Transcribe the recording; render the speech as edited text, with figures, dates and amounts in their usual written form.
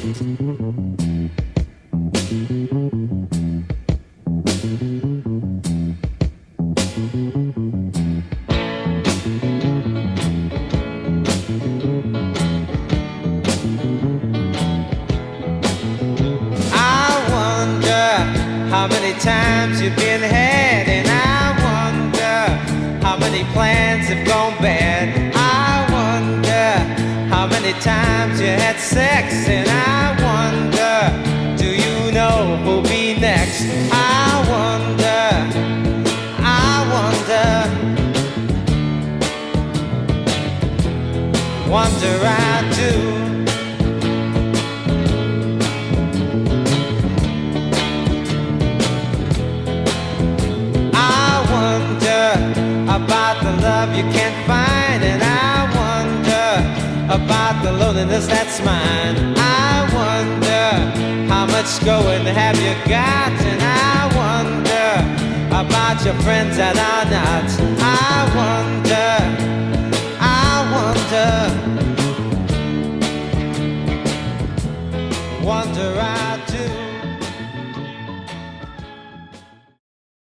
How many times you've been had, and I wonder how many plans have gone bad. I wonder how many times you had sex, and I wonder, do you know who'll be next? I wonder, wonder I do. About the love you can't find, and I wonder about the loneliness that's mine. I wonder how much going have you got, and I wonder about your friends that are not. I wonder, wonder I